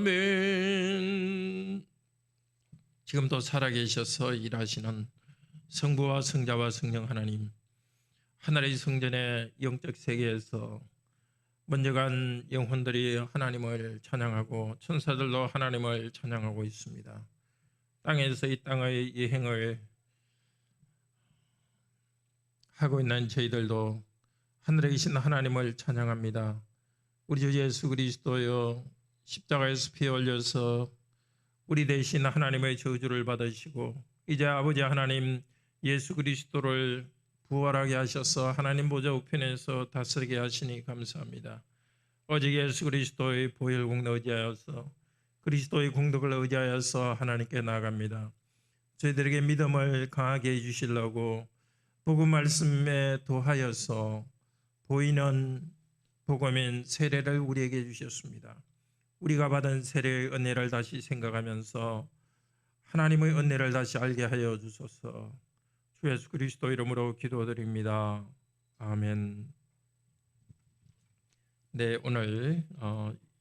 아멘. 지금도 살아계셔서 일하시는 성부와 성자와 성령 하나님, 하늘의 성전의 영적 세계에서 먼저 간 영혼들이 하나님을 찬양하고 천사들도 하나님을 찬양하고 있습니다. 땅에서 이 땅의 여행을 하고 있는 저희들도 하늘에 계신 하나님을 찬양합니다. 우리 주 예수 그리스도여, 십자가에서 피 흘려서 우리 대신 하나님의 저주를 받으시고 이제 아버지 하나님 예수 그리스도를 부활하게 하셔서 하나님 보좌 우편에서 다스리게 하시니 감사합니다. 오직 예수 그리스도의 보혈 공덕 의지하여서 그리스도의 공덕을 의지하여서 하나님께 나아갑니다. 저희들에게 믿음을 강하게 해주시려고 복음 말씀에 도하여서 보이는 복음인 세례를 우리에게 주셨습니다. 우리가 받은 세례의 은혜를 다시 생각하면서 하나님의 은혜를 다시 알게 하여 주소서. 주 예수 그리스도 이름으로 기도드립니다. 아멘. 네, 오늘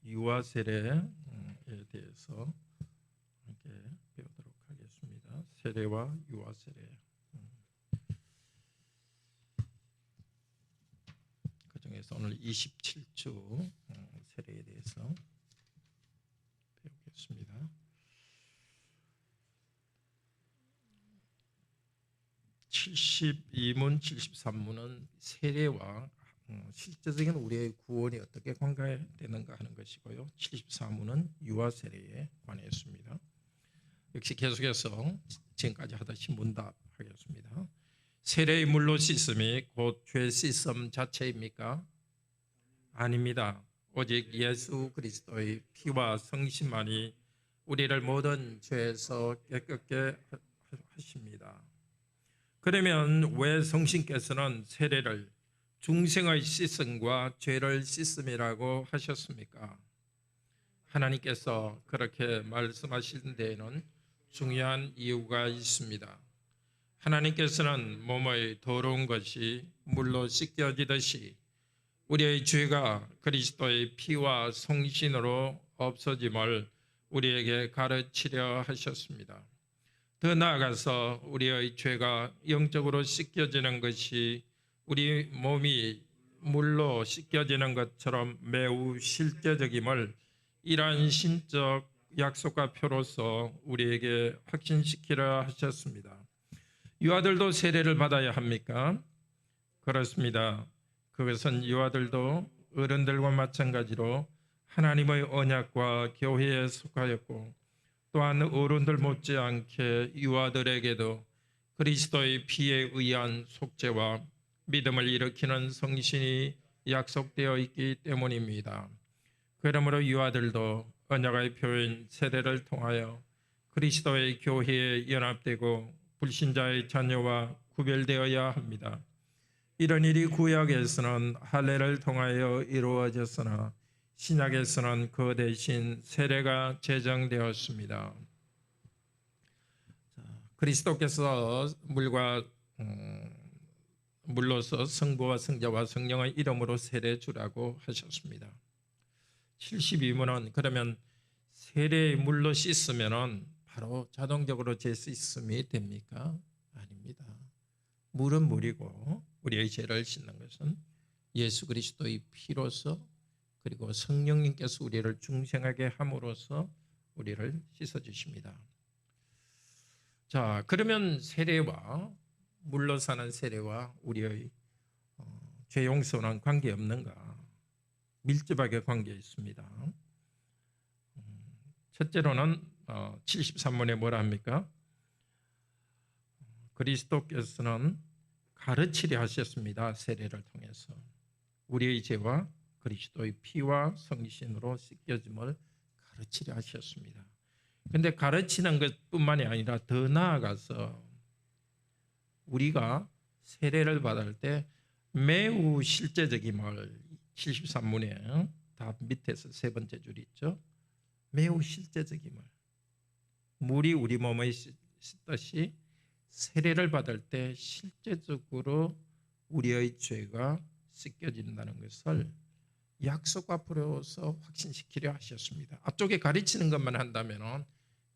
유아 세례에 대해서 함께 배우도록 하겠습니다. 세례와 유아 세례. 그 중에서 오늘 27주 세례에 대해서 배우겠습니다. 72문, 73문은 세례와 실제적인 우리의 구원이 어떻게 관계되는가 하는 것이고요. 74문은 유아 세례에 관했습니다. 역시 계속해서 지금까지 하듯이 문답하겠습니다. 세례의 물로 씻음이 곧 죄 씻음 자체입니까? 아닙니다. 오직 예수 그리스도의 피와 성신만이 우리를 모든 죄에서 깨끗게 하십니다. 그러면 왜 성신께서는 세례를 중생의 씻음과 죄를 씻음이라고 하셨습니까? 하나님께서 그렇게 말씀하신 데에는 중요한 이유가 있습니다. 하나님께서는 몸의 더러운 것이 물로 씻겨지듯이 우리의 죄가 그리스도의 피와 성신으로 없어짐을 우리에게 가르치려 하셨습니다. 더 나아가서 우리의 죄가 영적으로 씻겨지는 것이 우리 몸이 물로 씻겨지는 것처럼 매우 실제적임을 이러한 신적 약속과 표로서 우리에게 확신시키려 하셨습니다. 유아들도 세례를 받아야 합니까? 그렇습니다. 그것은 유아들도 어른들과 마찬가지로 하나님의 언약과 교회에 속하였고 또한 어른들 못지않게 유아들에게도 그리스도의 피에 의한 속죄와 믿음을 일으키는 성신이 약속되어 있기 때문입니다. 그러므로 유아들도 언약의 표현 세례를 통하여 그리스도의 교회에 연합되고 불신자의 자녀와 구별되어야 합니다. 이런 일이 구약에서는 할례를 통하여 이루어졌으나 신약에서는 그 대신 세례가 제정되었습니다. 그리스도께서 물로서 성부와 성자와 성령의 이름으로 세례 주라고 하셨습니다. 72문은 그러면 세례의 물로 씻으면 바로 자동적으로 죄 씻음이 됩니까? 아닙니다. 물은 물이고 우리의 죄를 씻는 것은 예수 그리스도의 피로서 그리고 성령님께서 우리를 중생하게 함으로써 우리를 씻어주십니다. 자, 그러면 세례와 물로 사는 세례와 우리의 죄 용서는 관계없는가? 밀접하게 관계 있습니다. 첫째로는 73문에 뭐라 합니까? 그리스도께서는 가르치려 하셨습니다. 세례를 통해서 우리의 죄와 그리스도의 피와 성신으로 씻겨짐을 가르치려 하셨습니다. 그런데 가르치는 것뿐만이 아니라 더 나아가서 우리가 세례를 받을 때 매우 실제적임을 73문에 다 밑에서 세 번째 줄이 있죠. 매우 실제적임을 물이 우리 몸에 씻듯이 세례를 받을 때 실제적으로 우리의 죄가 씻겨진다는 것을 약속과 부려서 확신시키려 하셨습니다. 앞쪽에 가르치는 것만 한다면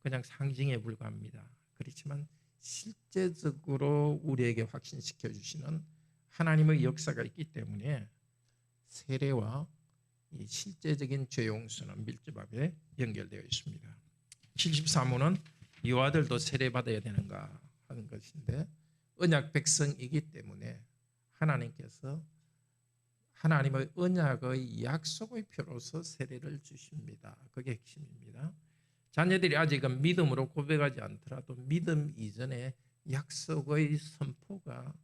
그냥 상징에 불과합니다. 그렇지만 실제적으로 우리에게 확신시켜 주시는 하나님의 역사가 있기 때문에 세례와 이 실제적인 죄 용서는 밀접하게 연결되어 있습니다. 73호는 이 아들도 세례받아야 되는가 하는 것인데 언약 백성이기 때문에 하나님께서 하나님의 언약의 약속의 표로서 세례를 주십니다. 그게 핵심입니다. 자녀들이 아직은 믿음으로 고백하지 않더라도 믿음 이전에 약속의 선포가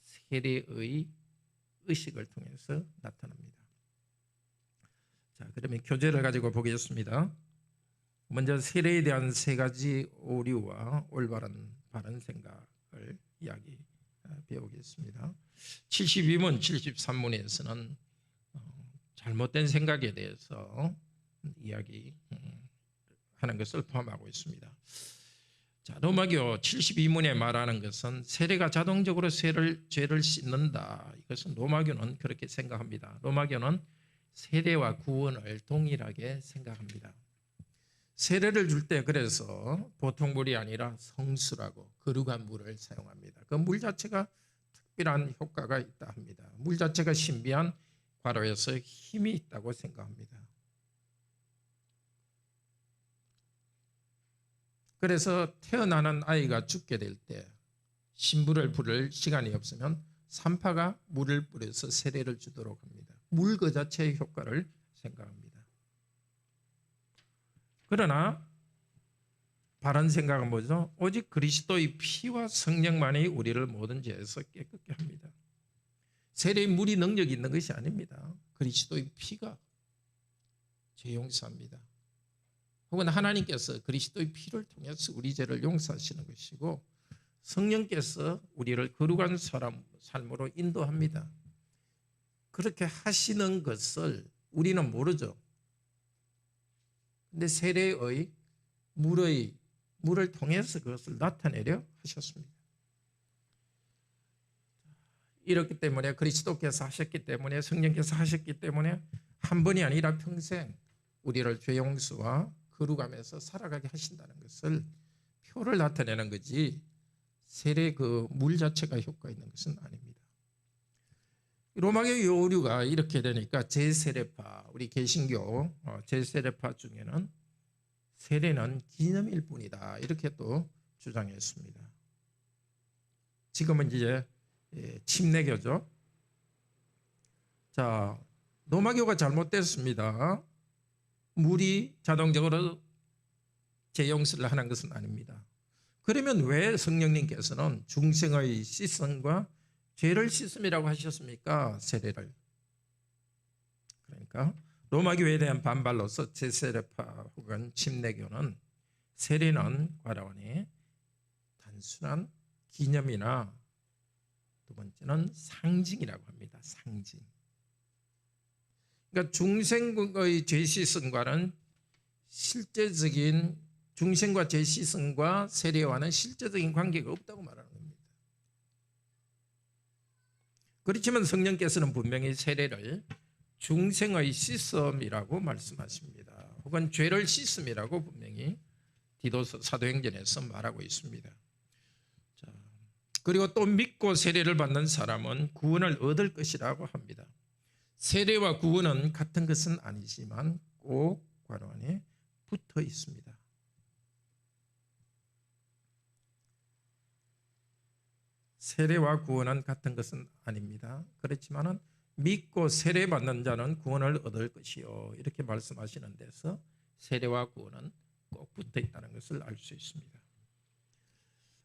세례의 의식을 통해서 나타납니다. 자, 그러면 교재를 가지고 보겠습니다. 먼저 세례에 대한 세 가지 오류와 올바른 바른 생각을 배우겠습니다. 72문, 73문에서는 잘못된 생각에 대해서 이야기하는 것을 포함하고 있습니다. 자, 로마교 72문에 말하는 것은 세례가 자동적으로 죄를 씻는다. 이것은 로마교는 그렇게 생각합니다. 로마교는 세례와 구원을 동일하게 생각합니다. 세례를 줄 때 그래서 보통 물이 아니라 성수라고 거룩한 물을 사용합니다. 그 물 자체가 특별한 효과가 있다 합니다. 물 자체가 신비한 과로에서 힘이 있다고 생각합니다. 그래서 태어나는 아이가 죽게 될 때 신부를 부를 시간이 없으면 산파가 물을 뿌려서 세례를 주도록 합니다. 물 그 자체의 효과를 생각합니다. 그러나 바른 생각은 뭐죠? 오직 그리스도의 피와 성령만이 우리를 모든 죄에서 깨끗게 합니다. 세례의 물이 능력이 있는 것이 아닙니다. 그리스도의 피가 죄 용서합니다. 혹은 하나님께서 그리스도의 피를 통해서 우리 죄를 용서하시는 것이고 성령께서 우리를 거룩한 삶으로 인도합니다. 그렇게 하시는 것을 우리는 모르죠. 근데 세례의 물을 통해서 그것을 나타내려 하셨습니다. 이렇기 때문에 그리스도께서 하셨기 때문에 성령께서 하셨기 때문에 한 번이 아니라 평생 우리를 죄 용서와 거룩함에서 살아가게 하신다는 것을 표를 나타내는 거지 세례 그 물 자체가 효과 있는 것은 아닙니다. 로마교 요류가 이렇게 되니까 제세례파, 우리 개신교 제세례파 중에는 세례는 기념일 뿐이다 이렇게 또 주장했습니다. 지금은 이제 침례교죠. 자, 로마교가 잘못됐습니다. 물이 자동적으로 죄 용서를 하는 것은 아닙니다. 그러면 왜 성령님께서는 중생의 씻음과 죄를 씻음이라고 하셨습니까? 세례를. 그러니까 로마교에 대한 반발로서 제세례파 혹은 침례교는 세례는 과라원이 단순한 기념이나 두 번째는 상징이라고 합니다. 상징. 그러니까 중생의 죄 씻음과는 실제적인 중생과 죄 씻음과 세례와는 실제적인 관계가 없다고 말하는 겁니다. 그렇지만 성령께서는 분명히 세례를 중생의 씻음이라고 말씀하십니다. 혹은 죄를 씻음이라고 분명히 디도서 사도행전에서 말하고 있습니다. 자, 그리고 또 믿고 세례를 받는 사람은 구원을 얻을 것이라고 합니다. 세례와 구원은 같은 것은 아니지만 꼭 괄호 안에 붙어 있습니다. 세례와 구원은 같은 것은 아닙니다. 그렇지만은 믿고 세례받는 자는 구원을 얻을 것이요 이렇게 말씀하시는 데서 세례와 구원은 꼭 붙어 있다는 것을 알 수 있습니다.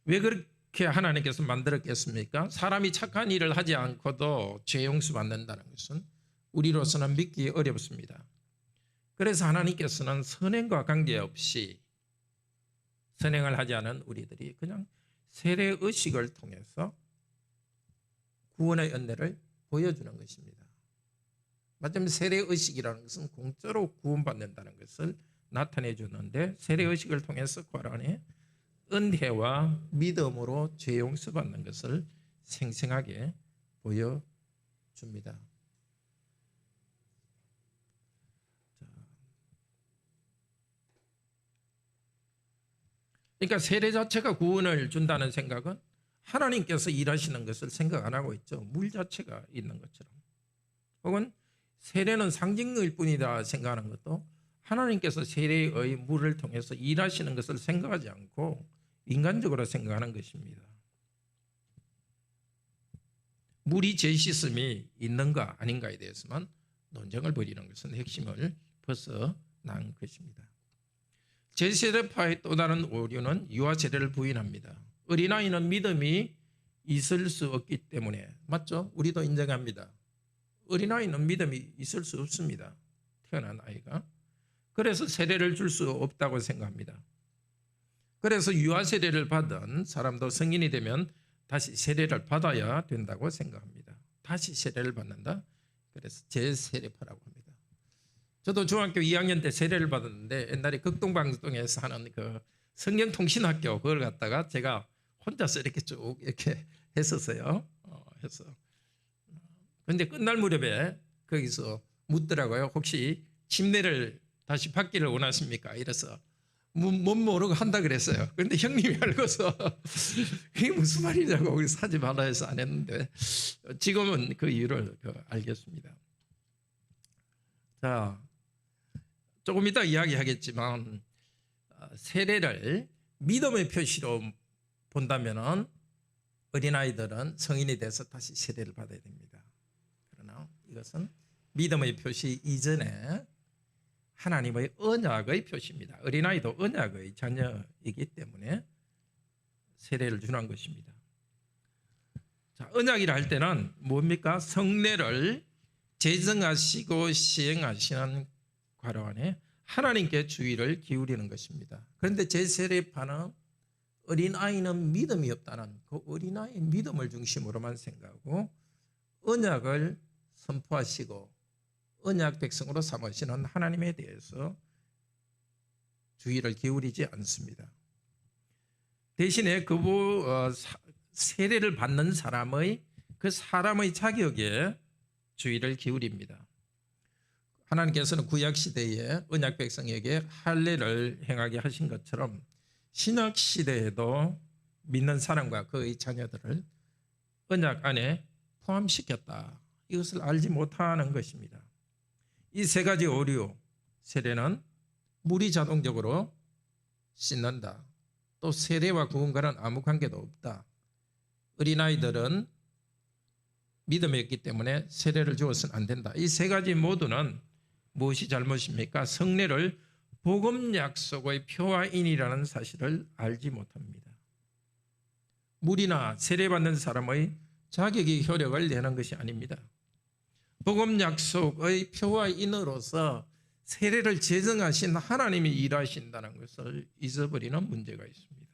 왜 그렇게 하나님께서 만들었겠습니까? 사람이 착한 일을 하지 않고도 죄 용서 받는다는 것은 우리로서는 믿기 어렵습니다. 그래서 하나님께서는 선행과 관계없이 선행을 하지 않은 우리들이 그냥 세례 의식을 통해서 구원의 은혜를 보여주는 것입니다. 마침 세례 의식이라는 것은 공짜로 구원받는다는 것을 나타내 주는데 세례 의식을 통해서 괄호 은혜와 믿음으로 죄 용서받는 것을 생생하게 보여줍니다. 그러니까 세례 자체가 구원을 준다는 생각은 하나님께서 일하시는 것을 생각 안 하고 있죠. 물 자체가 있는 것처럼. 혹은 세례는 상징일 뿐이다 생각하는 것도 하나님께서 세례의 물을 통해서 일하시는 것을 생각하지 않고 인간적으로 생각하는 것입니다. 물이 죄 씻음이 있는가 아닌가에 대해서만 논쟁을 벌이는 것은 핵심을 벗어난 것입니다. 제세례파의 또 다른 오류는 유아 세례를 부인합니다. 어린아이는 믿음이 있을 수 없기 때문에, 맞죠? 우리도 인정합니다. 어린아이는 믿음이 있을 수 없습니다. 태어난 아이가. 그래서 세례를 줄 수 없다고 생각합니다. 그래서 유아 세례를 받은 사람도 성인이 되면 다시 세례를 받아야 된다고 생각합니다. 다시 세례를 받는다. 그래서 재세례파라고 합니다. 저도 중학교 2학년 때 세례를 받았는데 옛날에 극동방송에서 하는 그 성경통신학교 그걸 갖다가 제가 혼자서 이렇게 쭉 이렇게 했었어요. 해서. 근데 끝날 무렵에 거기서 묻더라고요. 혹시 침례를 다시 받기를 원하십니까? 이래서 못 모르고 한다 그랬어요. 그런데 형님이 알고서 그게 무슨 말이냐고 그래서 하지 말라 해서 안 했는데 지금은 그 이유를 알겠습니다. 자, 조금 이따 이야기하겠지만 세례를 믿음의 표시로 본다면은 어린아이들은 성인이 돼서 다시 세례를 받아야 됩니다. 그러나 이것은 믿음의 표시 이전에 하나님의 언약의 표시입니다. 어린아이도 언약의 자녀이기 때문에 세례를 주는 것입니다. 자, 언약이라 할 때는 뭡니까? 성례를 제정하시고 시행하시는 과로 안에 하나님께 주의를 기울이는 것입니다. 그런데 제세례파는 어린아이는 믿음이 없다는 그 어린아이의 믿음을 중심으로만 생각하고 언약을 선포하시고 언약 백성으로 삼으시는 하나님에 대해서 주의를 기울이지 않습니다. 대신에 세례를 받는 사람의 그 사람의 자격에 주의를 기울입니다. 하나님께서는 구약 시대에 언약 백성에게 할례를 행하게 하신 것처럼 신약 시대에도 믿는 사람과 그의 자녀들을 언약 안에 포함시켰다. 이것을 알지 못하는 것입니다. 이 세 가지 오류, 세례는 물이 자동적으로 씻는다. 또 세례와 구원과는 아무 관계도 없다. 어린아이들은 믿음이 있기 때문에 세례를 주어서는 안 된다. 이 세 가지 모두는 무엇이 잘못입니까? 성례를 복음 약속의 표화인이라는 사실을 알지 못합니다. 물이나 세례받는 사람의 자격이 효력을 내는 것이 아닙니다. 복음 약속의 표화인으로서 세례를 제정하신 하나님이 일하신다는 것을 잊어버리는 문제가 있습니다.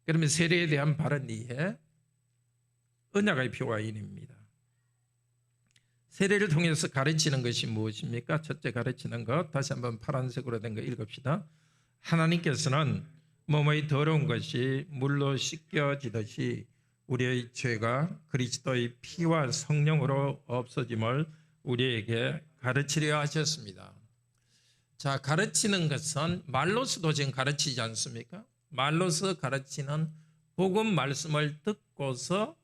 그러면 세례에 대한 바른 이해, 언약의 표화인입니다. 세례를 통해서 가르치는 것이 무엇입니까? 첫째 가르치는 것, 다시 한번 파란색으로 된 거 읽읍시다. 하나님께서는 몸의 더러운 것이 물로 씻겨지듯이 우리의 죄가 그리스도의 피와 성령으로 없어짐을 우리에게 가르치려 하셨습니다. 자, 가르치는 것은 말로서도 지금 가르치지 않습니까? 말로서 가르치는 복음 말씀을 듣고서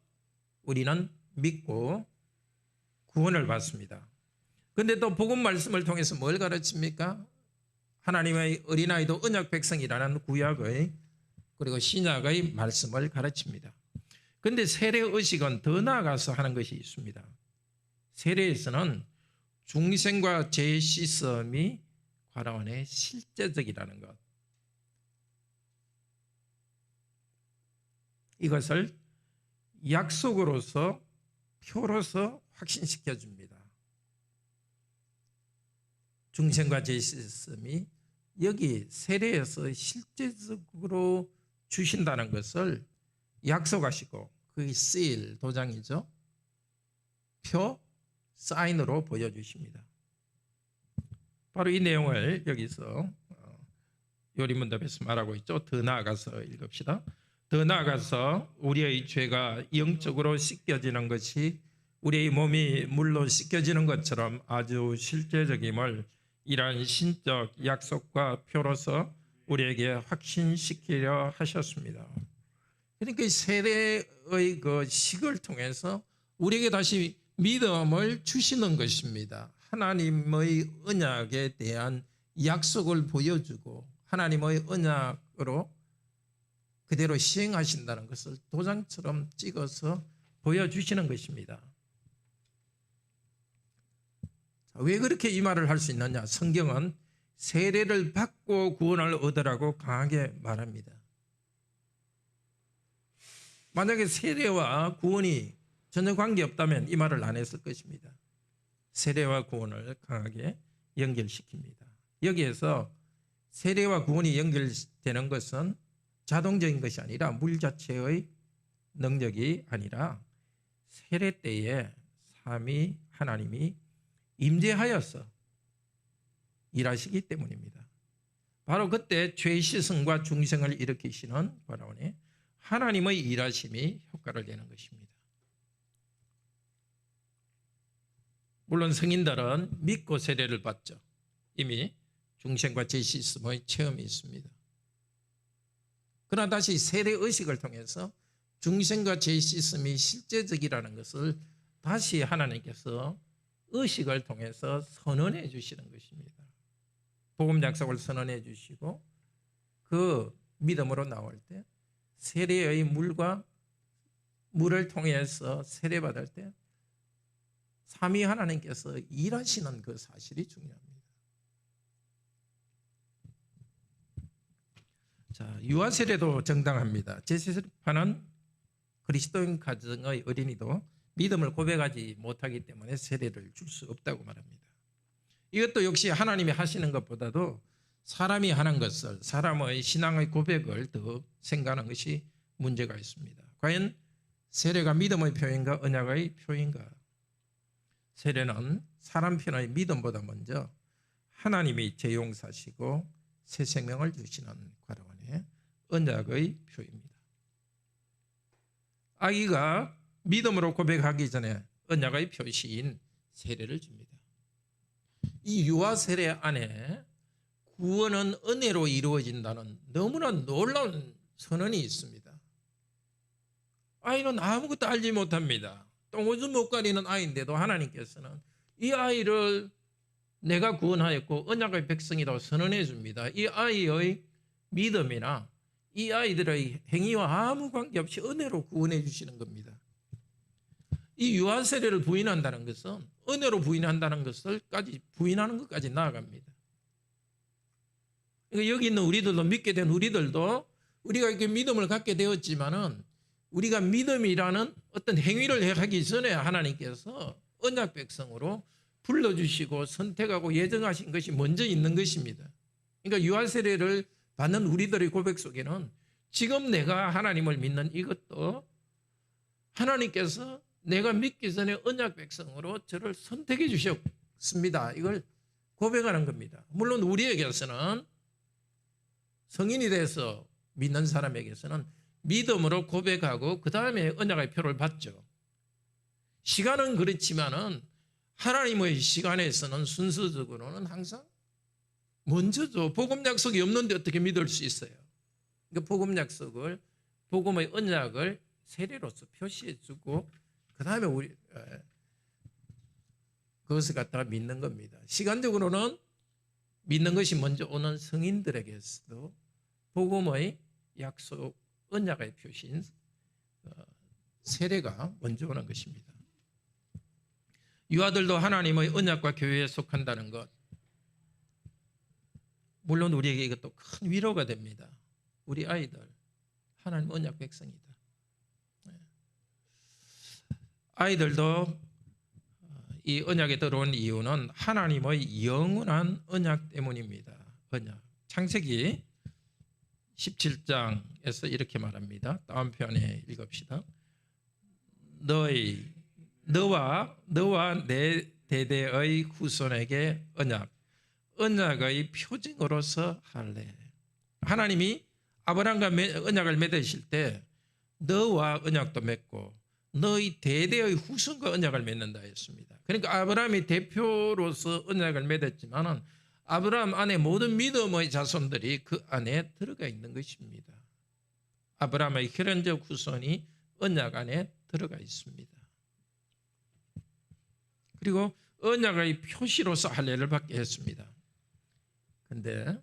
우리는 믿고 구원을 받습니다. 그런데 또 복음 말씀을 통해서 뭘 가르칩니까? 하나님의 어린아이도 언약 백성이라는 구약의 그리고 신약의 말씀을 가르칩니다. 그런데 세례 의식은 더 나아가서 하는 것이 있습니다. 세례에서는 중생과 죄 씻음이 과라원의 실제적이라는 것, 이것을 약속으로서 표로서 확신시켜줍니다. 중생과 죄 씻음이 여기 세례에서 실제적으로 주신다는 것을 약속하시고 그게 seal, 도장이죠. 표, 사인으로 보여주십니다. 바로 이 내용을 여기서 요리문답에서 말하고 있죠. 더 나아가서 읽읍시다. 더 나아가서 우리의 죄가 영적으로 씻겨지는 것이 우리의 몸이 물로 씻겨지는 것처럼 아주 실제적임을 이러한 신적 약속과 표로서 우리에게 확신시키려 하셨습니다. 그러니까 이 세례의 그 식을 통해서 우리에게 다시 믿음을 주시는 것입니다. 하나님의 언약에 대한 약속을 보여주고 하나님의 언약으로 그대로 시행하신다는 것을 도장처럼 찍어서 보여주시는 것입니다. 왜 그렇게 이 말을 할 수 있느냐? 성경은 세례를 받고 구원을 얻으라고 강하게 말합니다. 만약에 세례와 구원이 전혀 관계없다면 이 말을 안 했을 것입니다. 세례와 구원을 강하게 연결시킵니다. 여기에서 세례와 구원이 연결되는 것은 자동적인 것이 아니라 물 자체의 능력이 아니라 세례 때에 삼위 하나님이 임재하여서 일하시기 때문입니다. 바로 그때 죄 씻음과 중생을 일으키시는 바라오니 하나님의 일하심이 효과를 내는 것입니다. 물론 성인들은 믿고 세례를 받죠. 이미 중생과 죄 씻음의 체험이 있습니다. 그러나 다시 세례 의식을 통해서 중생과 죄 씻음이 실제적이라는 것을 다시 하나님께서 의식을 통해서 선언해 주시는 것입니다. 복음 약속을 선언해 주시고 그 믿음으로 나올 때 세례의 물을 통해서 세례받을 때 삼위 하나님께서 일하시는 그 사실이 중요합니다. 자, 유아 세례도 정당합니다. 제세례파는 그리스도인 가정의 어린이도 믿음을 고백하지 못하기 때문에 세례를 줄 수 없다고 말합니다. 이것도 역시 하나님이 하시는 것보다도 사람이 하는 것을, 사람의 신앙의 고백을 더 생각하는 것이 문제가 있습니다. 과연 세례가 믿음의 표현인가 언약의 표현인가? 세례는 사람 편의 믿음보다 먼저 하나님이 재용사시고 새 생명을 주시는 과로원의 언약의 표입니다. 아기가 믿음으로 고백하기 전에 언약의 표시인 세례를 줍니다. 이 유아 세례 안에 구원은 은혜로 이루어진다는 너무나 놀라운 선언이 있습니다. 아이는 아무것도 알지 못합니다. 똥오줌 못 가리는 아이인데도 하나님께서는 이 아이를 내가 구원하였고 언약의 백성이라고 선언해 줍니다. 이 아이의 믿음이나 이 아이들의 행위와 아무 관계없이 은혜로 구원해 주시는 겁니다. 이 유아 세례를 부인한다는 것은 은혜로 부인한다는 것을까지 부인하는 것까지 나아갑니다. 그러니까 여기 있는 우리들도 믿게 된 우리들도 우리가 이렇게 믿음을 갖게 되었지만은 우리가 믿음이라는 어떤 행위를 하기 전에 하나님께서 언약 백성으로 불러주시고 선택하고 예정하신 것이 먼저 있는 것입니다. 그러니까 유아 세례를 받는 우리들의 고백 속에는 지금 내가 하나님을 믿는 이것도 하나님께서 내가 믿기 전에 언약 백성으로 저를 선택해 주셨습니다. 이걸 고백하는 겁니다. 물론 우리에게서는 성인이 돼서 믿는 사람에게서는 믿음으로 고백하고 그 다음에 언약의 표를 받죠. 시간은 그렇지만은 하나님의 시간에서는 순서적으로는 항상 먼저죠. 복음 약속이 없는데 어떻게 믿을 수 있어요? 그러니까 복음 약속을, 복음의 언약을 세례로서 표시해 주고 그 다음에 우리 그것을 갖다가 믿는 겁니다. 시간적으로는 믿는 것이 먼저 오는 성인들에게서도 복음의 약속, 언약의 표시인 세례가 먼저 오는 것입니다. 유아들도 하나님의 언약과 교회에 속한다는 것, 물론 우리에게 이것도 큰 위로가 됩니다. 우리 아이들 하나님 언약 백성이다. 아이들도 이 언약에 들어온 이유는 하나님의 영원한 언약 때문입니다. 언약. 창세기 17장에서 이렇게 말합니다. 다음 편에 읽읍시다. 너와 내 대대의 후손에게 언약의 표징으로서 할래. 하나님이 아브라함과 언약을 맺으실 때 너와 언약도 맺고 너희 대대의 후손과 언약을 맺는다 했습니다. 그러니까 아브라함이 대표로서 언약을 맺었지만은 아브라함 안에 모든 믿음의 자손들이 그 안에 들어가 있는 것입니다. 아브라함의 혈연적 후손이 언약 안에 들어가 있습니다. 그리고 언약의 표시로서 할례를 받게 했습니다. 그런데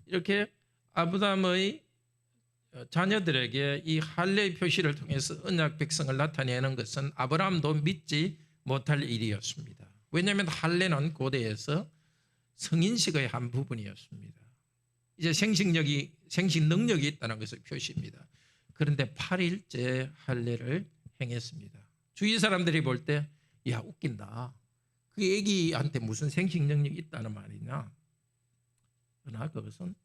이렇게 아브라함의 자녀들에게 이 할례의 표시를 통해서 언약 백성을 나타내는 것은 아브라함도 믿지 못할 일이었습니다. 왜냐하면 할례는 고대에서 성인식의 한 부분이었습니다. 이제 생식 능력이 있다는 것을 표시입니다. 그런데 8일째 할례를 행했습니다. 주위 사람들이 볼 때 야, 웃긴다. 그 애기한테 무슨 생식 능력이 있다는 말이냐. 그러나 그것은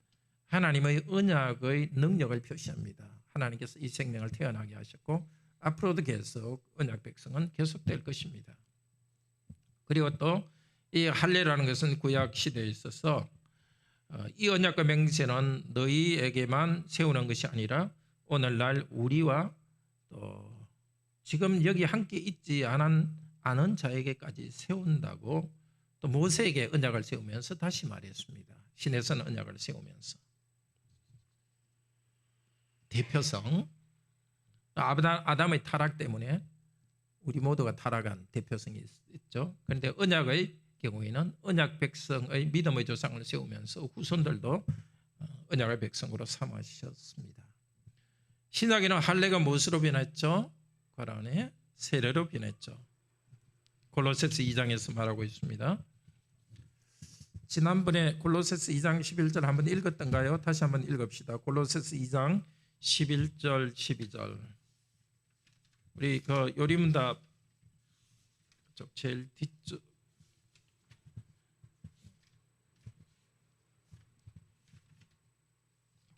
하나님의 언약의 능력을 표시합니다. 하나님께서 이 생명을 태어나게 하셨고 앞으로도 계속 언약 백성은 계속될 것입니다. 그리고 또 이 할례라는 것은 구약 시대에 있어서 이 언약과 맹세는 너희에게만 세우는 것이 아니라 오늘날 우리와 또 지금 여기 함께 있지 않은 자에게까지 세운다고 또 모세에게 언약을 세우면서 다시 말했습니다. 신에서는 언약을 세우면서 대표성, 아담의 타락 때문에 우리 모두가 타락한 대표성이 있죠. 그런데 언약의 경우에는 언약 백성의 믿음의 조상을 세우면서 후손들도 언약의 백성으로 삼으셨습니다. 신약에는 할례가 무엇으로 변했죠? 과란의 세례로 변했죠. 골로새서 2장에서 말하고 있습니다. 지난번에 골로새서 2장 11절 한번 읽었던가요? 다시 한번 읽읍시다. 골로새서 2장 11절 12절. 우리 그 요리문답 제일 뒤쪽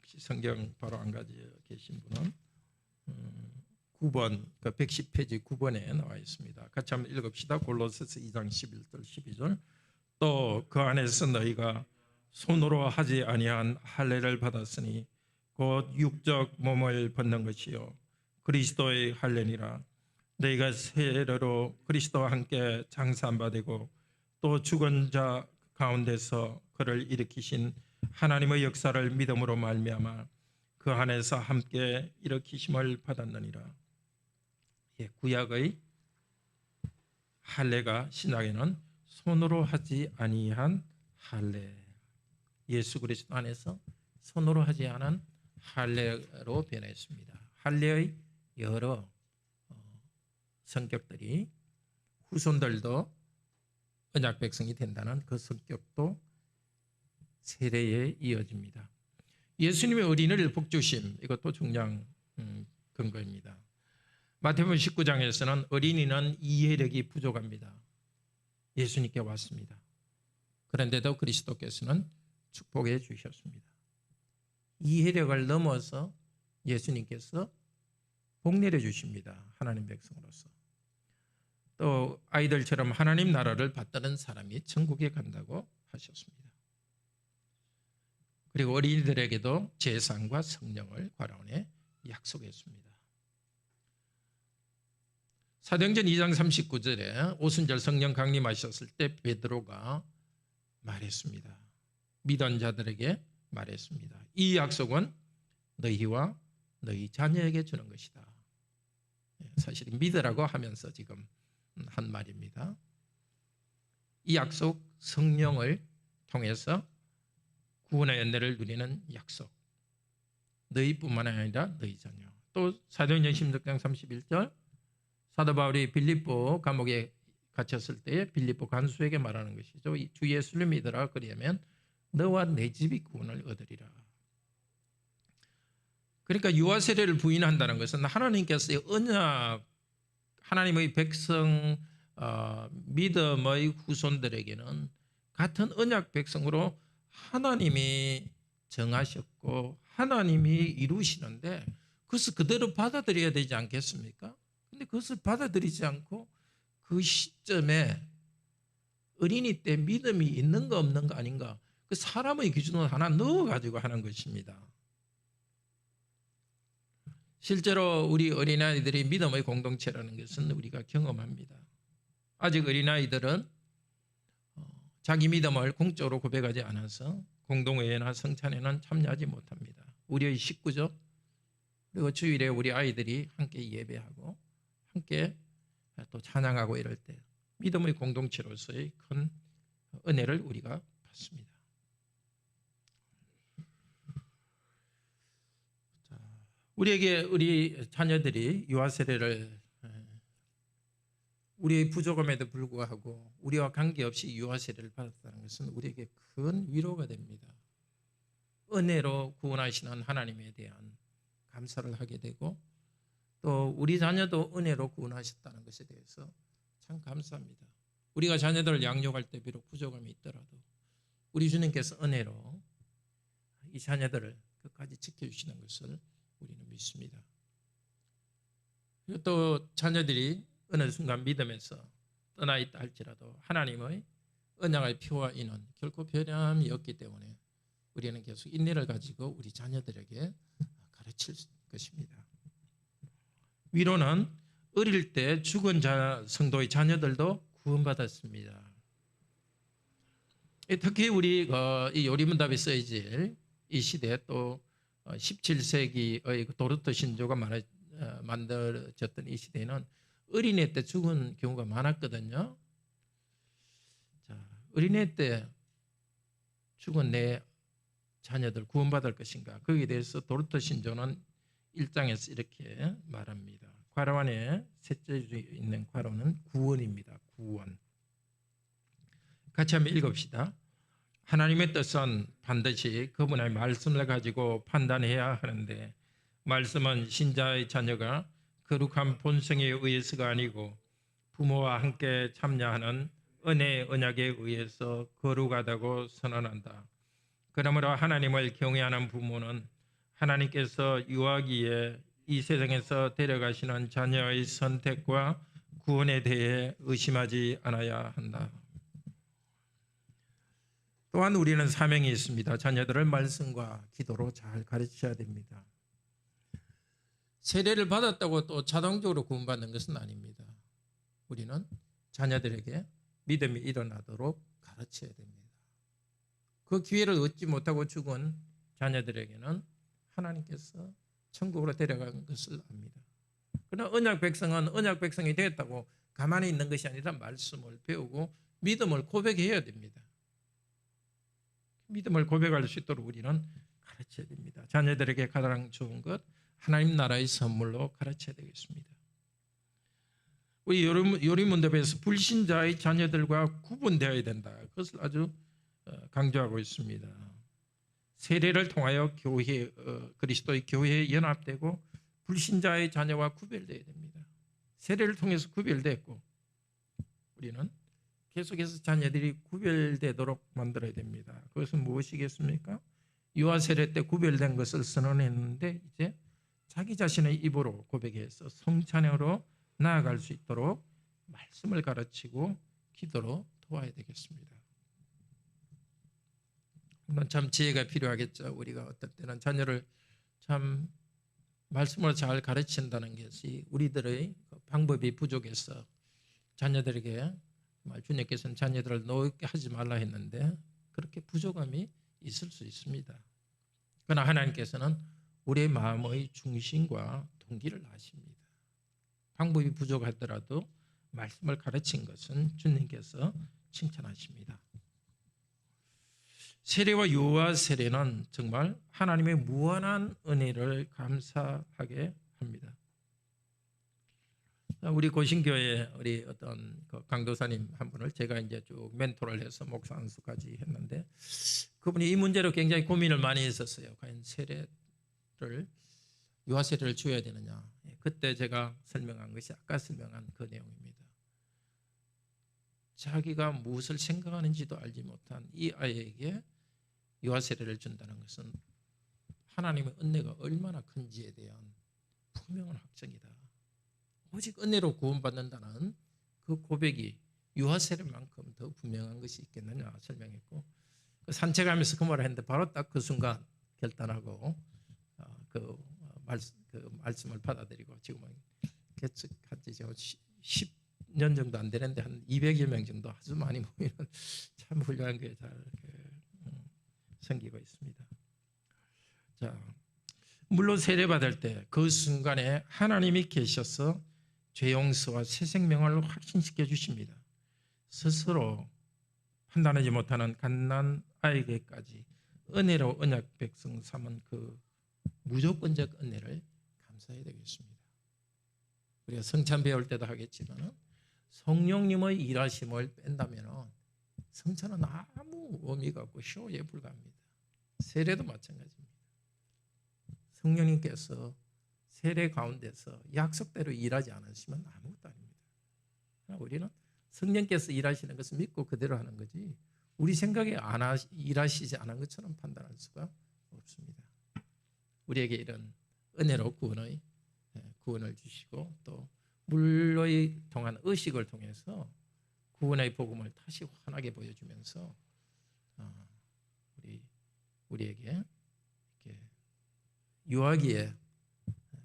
혹시 성경 바로 안 가지고 계신 분은 9번, 그 110페이지 9번에 나와 있습니다. 같이 한번 읽읍시다. 골로새서 2장 11절 12절. 또 그 안에서 너희가 손으로 하지 아니한 할례를 받았으니 곧 육적 몸을 벗는 것이요 그리스도의 할례니라. 너희가 세례로 그리스도와 함께 장사한 바 되고 또 죽은 자 가운데서 그를 일으키신 하나님의 역사를 믿음으로 말미암아 그 안에서 함께 일으키심을 받았느니라. 구약의 할례가 신약에는 손으로 하지 아니한 할례, 예수 그리스도 안에서 손으로 하지 않은 할례로 변했습니다. 할례의 여러 성격들이 후손들도 언약 백성이 된다는 그 성격도 세례에 이어집니다. 예수님의 어린이를 복주심, 이것도 중요한 근거입니다. 마태복음 19장에서는 어린이는 이해력이 부족합니다. 예수님께 왔습니다. 그런데도 그리스도께서는 축복해 주셨습니다. 이해력을 넘어서 예수님께서 복 내려 주십니다. 하나님 백성으로서. 또 아이들처럼 하나님 나라를 받드는 사람이 천국에 간다고 하셨습니다. 그리고 어린이들에게도 제사장과 성령을 과라원에 약속했습니다. 사도행전 2장 39절에 오순절 성령 강림하셨을 때 베드로가 말했습니다. 믿은 자들에게 말했습니다. 이 약속은 너희와 너희 자녀에게 주는 것이다. 사실 믿으라고 하면서 지금 한 말입니다. 이 약속, 성령을 통해서 구원의 연대를 누리는 약속. 너희뿐만 아니라 너희 자녀. 또 사도행전 16장 31절 사도 바울이 빌립보 감옥에 갇혔을 때 빌립보 간수에게 말하는 것이죠. 주 예수를 믿으라. 그리하면 너와 내 집이 구원을 얻으리라. 그러니까 유아 세례를 부인한다는 것은 하나님께서 언약, 하나님의 백성 믿음의 후손들에게는 같은 언약 백성으로 하나님이 정하셨고 하나님이 이루시는데 그것을 그대로 받아들여야 되지 않겠습니까? 근데 그것을 받아들이지 않고 그 시점에 어린이 때 믿음이 있는 거 없는 거 아닌가? 그 사람의 기준으로 하나 넣어가지고 하는 것입니다. 실제로 우리 어린아이들이 믿음의 공동체라는 것은 우리가 경험합니다. 아직 어린아이들은 자기 믿음을 공적으로 고백하지 않아서 공동회의나 성찬에는 참여하지 못합니다. 우리의 식구죠. 그리고 주일에 우리 아이들이 함께 예배하고 함께 또 찬양하고 이럴 때 믿음의 공동체로서의 큰 은혜를 우리가 받습니다. 우리에게 우리 자녀들이 유아 세례를 우리의 부족함에도 불구하고 우리와 관계없이 유아 세례를 받았다는 것은 우리에게 큰 위로가 됩니다. 은혜로 구원하시는 하나님에 대한 감사를 하게 되고 또 우리 자녀도 은혜로 구원하셨다는 것에 대해서 참 감사합니다. 우리가 자녀들을 양육할 때 비록 부족함이 있더라도 우리 주님께서 은혜로 이 자녀들을 끝까지 지켜주시는 것을 우리는 믿습니다. 그리고 또 자녀들이 어느 순간 믿음에서 떠나 있다 할지라도 하나님의 언약의 피와 인은 결코 변함이 없기 때문에 우리는 계속 인내를 가지고 우리 자녀들에게 가르칠 것입니다. 위로는 어릴 때 죽은 성도의 자녀들도 구원받았습니다. 특히 우리 이 요리문답에 쓰여질 이 시대 또 17세기의 도르트 신조가 만들어졌던 이 시대에는 어린애 때 죽은 경우가 많았거든요. 자, 어린애 때 죽은 내 자녀들 구원받을 것인가? 거기에 대해서 도르트 신조는 1장에서 이렇게 말합니다. 괄호 안에 셋째 줄에 있는 괄호는 구원입니다. 구원. 같이 한번 읽읍시다. 하나님의 뜻은 반드시 그분의 말씀을 가지고 판단해야 하는데 말씀은 신자의 자녀가 거룩한 본성에 의해서가 아니고 부모와 함께 참여하는 은혜의 언약에 의해서 거룩하다고 선언한다. 그러므로 하나님을 경외하는 부모는 하나님께서 유아기에 이 세상에서 데려가시는 자녀의 선택과 구원에 대해 의심하지 않아야 한다. 또한 우리는 사명이 있습니다. 자녀들을 말씀과 기도로 잘 가르쳐야 됩니다. 세례를 받았다고 또 자동적으로 구원받는 것은 아닙니다. 우리는 자녀들에게 믿음이 일어나도록 가르쳐야 됩니다. 그 기회를 얻지 못하고 죽은 자녀들에게는 하나님께서 천국으로 데려간 것을 압니다. 그러나 언약 백성은 언약 백성이 되었다고 가만히 있는 것이 아니라 말씀을 배우고 믿음을 고백해야 됩니다. 믿음을 고백할 수 있도록 우리는 가르쳐야 됩니다. 자녀들에게 가장 좋은 것 하나님 나라의 선물로 가르쳐야 되겠습니다. 우리 요리문답에서 불신자의 자녀들과 구분되어야 된다. 그것을 아주 강조하고 있습니다. 세례를 통하여 교회 그리스도의 교회에 연합되고 불신자의 자녀와 구별되어야 됩니다. 세례를 통해서 구별됐고 우리는 계속해서 자녀들이 구별되도록 만들어야 됩니다. 그것은 무엇이겠습니까? 유아 세례 때 구별된 것을 선언했는데 이제 자기 자신의 입으로 고백해서 성찬으로 나아갈 수 있도록 말씀을 가르치고 기도로 도와야 되겠습니다. 물론 참 지혜가 필요하겠죠. 우리가 어떨 때는 자녀를 참 말씀으로 잘 가르친다는 것이 우리들의 방법이 부족해서 자녀들에게 주님께서는 자녀들을 노엽게 하지 말라 했는데 그렇게 부족함이 있을 수 있습니다. 그러나 하나님께서는 우리의 마음의 중심과 동기를 아십니다. 방법이 부족하더라도 말씀을 가르친 것은 주님께서 칭찬하십니다. 세례와 유아 세례는 정말 하나님의 무한한 은혜를 감사하게 합니다. 우리 고신교회 우리 어떤 강도사님 한 분을 제가 이제 쭉 멘토를 해서 목사 안수까지 했는데 그분이 이 문제로 굉장히 고민을 많이 했었어요. 과연 세례를 유아 세례를 줘야 되느냐. 그때 제가 설명한 것이 아까 설명한 그 내용입니다. 자기가 무엇을 생각하는지도 알지 못한 이 아이에게 유아 세례를 준다는 것은 하나님의 은혜가 얼마나 큰지에 대한 분명한 확증이다. 오직 은혜로 구원받는다는 그 고백이 유아 세례만큼 더 분명한 것이 있겠느냐 설명했고 산책하면서 그 말을 했는데 바로 딱 그 순간 결단하고 말씀을 받아들이고 지금은 개척한 지 년 정도 안 되는데 한 200여 명 정도 아주 많이 모이는 참 훌륭한 교회 잘 생기고 있습니다. 자, 물론 세례받을 때 그 순간에 하나님이 계셔서 죄 용서와 새 생명을 확신시켜 주십니다. 스스로 판단하지 못하는 갓난 아이에게까지 은혜로 언약 백성 삼은 그 무조건적 은혜를 감사해야 되겠습니다. 우리가 성찬 배울 때도 하겠지만 성령님의 일하심을 뺀다면 성찬은 아무 의미가 없고 쇼에 불과합니다. 세례도 마찬가지입니다. 성령님께서 세례 가운데서 약속대로 일하지 않으시면 아무것도 아닙니다. 우리는 성령께서 일하시는 것을 믿고 그대로 하는 거지 우리 생각에 일하시지 않은 것처럼 판단할 수가 없습니다. 우리에게 이런 은혜로 구원을 주시고 또 물의 통한 의식을 통해서 구원의 복음을 다시 환하게 보여주면서 우리에게 이렇게 유아기에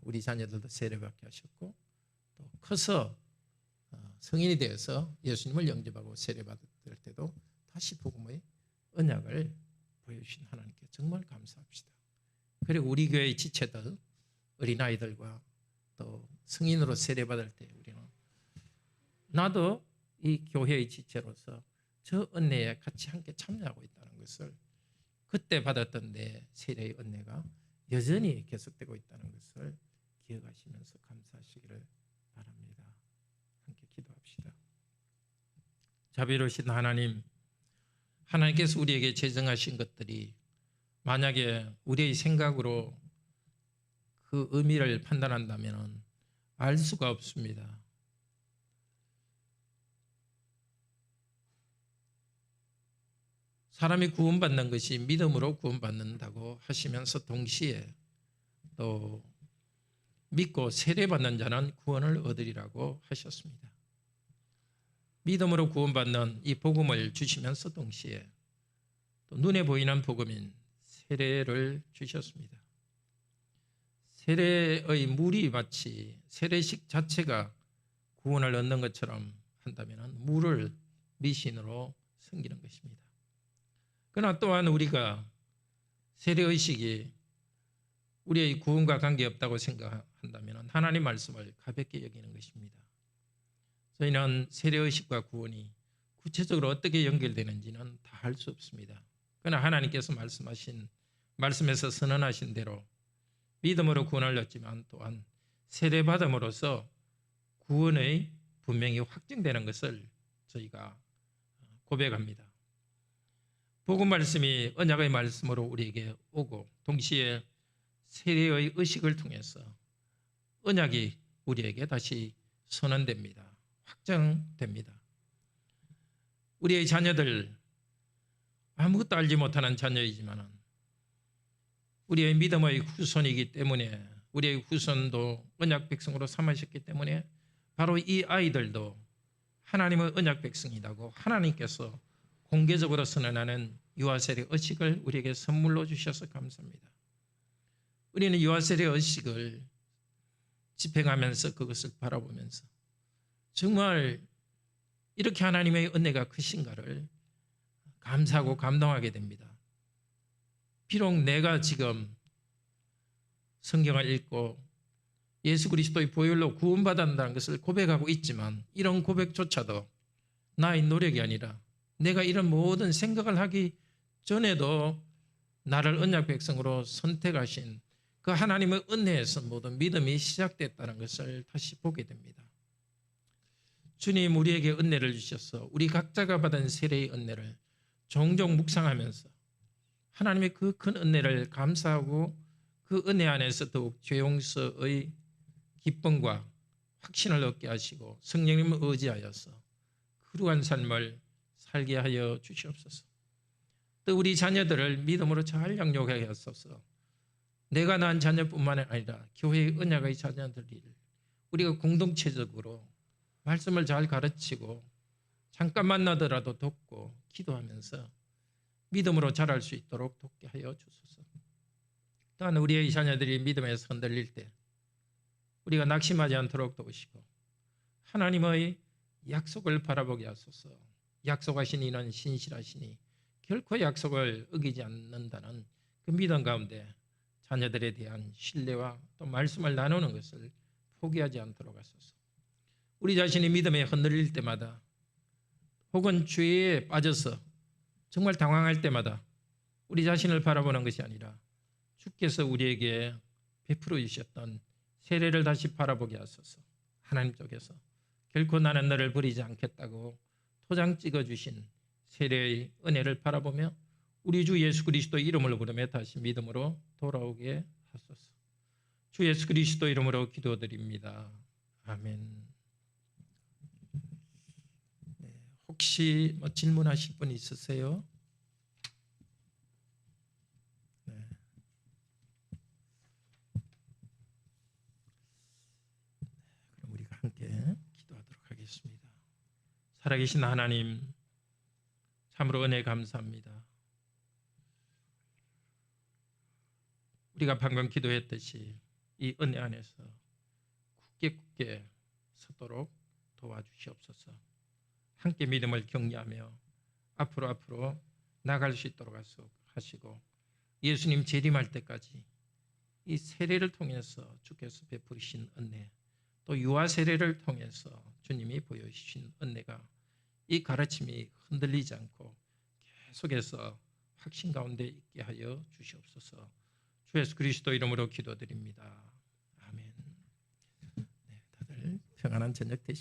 우리 자녀들도 세례받게 하셨고 또 커서 성인이 되어서 예수님을 영접하고 세례받을 때도 다시 복음의 언약을 보여주신 하나님께 정말 감사합시다. 그리고 우리 교회의 지체들 어린아이들과 또 성인으로 세례받을 때 우리는 나도 이 교회의 지체로서 저 은혜에 같이 함께 참여하고 있다는 것을 그때 받았던 내 세례의 은혜가 여전히 계속되고 있다는 것을 기억하시면서 감사하시기를 바랍니다. 함께 기도합시다. 자비로우신 하나님, 하나님께서 우리에게 제정하신 것들이 만약에 우리의 생각으로 그 의미를 판단한다면 알 수가 없습니다. 사람이 구원받는 것이 믿음으로 구원받는다고 하시면서 동시에 또 믿고 세례받는 자는 구원을 얻으리라고 하셨습니다. 믿음으로 구원받는 이 복음을 주시면서 동시에 또 눈에 보이는 복음인 세례를 주셨습니다. 세례의 물이 마치 세례식 자체가 구원을 얻는 것처럼 한다면 물을 미신으로 섬기는 것입니다. 그러나 또한 우리가 세례의식이 우리의 구원과 관계없다고 생각한다면 하나님 말씀을 가볍게 여기는 것입니다. 저희는 세례의식과 구원이 구체적으로 어떻게 연결되는지는 다 알 수 없습니다. 그러나 하나님께서 말씀에서 선언하신 대로 믿음으로 구원을 얻지만 또한 세례받음으로써 구원의 분명히 확증되는 것을 저희가 고백합니다. 복음 말씀이 언약의 말씀으로 우리에게 오고 동시에 세례의 의식을 통해서 언약이 우리에게 다시 선언됩니다. 확정됩니다. 우리의 자녀들 아무것도 알지 못하는 자녀이지만 우리의 믿음의 후손이기 때문에 우리의 후손도 언약 백성으로 삼으셨기 때문에 바로 이 아이들도 하나님의 언약 백성이라고 하나님께서 공개적으로 선언하는 유아세례 의식을 우리에게 선물로 주셔서 감사합니다. 우리는 유아세례 의식을 집행하면서 그것을 바라보면서 정말 이렇게 하나님의 은혜가 크신가를 감사하고 감동하게 됩니다. 비록 내가 지금 성경을 읽고 예수 그리스도의 보혈로 구원받았다는 것을 고백하고 있지만 이런 고백조차도 나의 노력이 아니라 내가 이런 모든 생각을 하기 전에도 나를 언약 백성으로 선택하신 그 하나님의 은혜에서 모든 믿음이 시작됐다는 것을 다시 보게 됩니다. 주님 우리에게 은혜를 주셔서 우리 각자가 받은 세례의 은혜를 종종 묵상하면서 하나님의 그 큰 은혜를 감사하고 그 은혜 안에서 더욱 죄 용서의 기쁨과 확신을 얻게 하시고 성령님을 의지하여서 거룩한 삶을 살게 하여 주시옵소서. 또 우리 자녀들을 믿음으로 잘 양육하게 하소서. 내가 낳은 자녀뿐만 아니라 교회의 언약의 자녀들이 우리가 공동체적으로 말씀을 잘 가르치고 잠깐 만나더라도 돕고 기도하면서 믿음으로 자랄 수 있도록 돕게 하여 주소서. 또한 우리의 자녀들이 믿음에서 흔들릴 때 우리가 낙심하지 않도록 도우시고 하나님의 약속을 바라보게 하소서. 약속하신 이는 신실하시니 결코 약속을 어기지 않는다는 그 믿음 가운데 자녀들에 대한 신뢰와 또 말씀을 나누는 것을 포기하지 않도록 하소서. 우리 자신이 믿음에 흔들릴 때마다 혹은 죄에 빠져서 정말 당황할 때마다 우리 자신을 바라보는 것이 아니라 주께서 우리에게 베풀어 주셨던 세례를 다시 바라보게 하소서. 하나님 쪽에서 결코 나는 너를 버리지 않겠다고 토장 찍어주신 세례의 은혜를 바라보며 우리 주 예수 그리스도 이름을 부르며 다시 믿음으로 돌아오게 하소서. 주 예수 그리스도 이름으로 기도드립니다. 아멘. 네, 혹시 질문하실 분 있으세요? 네. 그럼 우리가 함께 기도하도록 하겠습니다. 살아계신 하나님, 참으로 은혜 감사합니다. 우리가 방금 기도했듯이 이 은혜 안에서 굳게 서도록 도와주시옵소서. 함께 믿음을 격려하며 앞으로 나갈 수 있도록 하시고 예수님 재림할 때까지 이 세례를 통해서 주께서 베푸신 은혜, 또 유아 세례를 통해서 주님이 보여주신 은혜가 이 가르침이 흔들리지 않고 계속해서 확신 가운데 있게 하여 주시옵소서. 주 예수 그리스도 이름으로 기도드립니다. 아멘. 네, 다들 평안한 저녁 되시기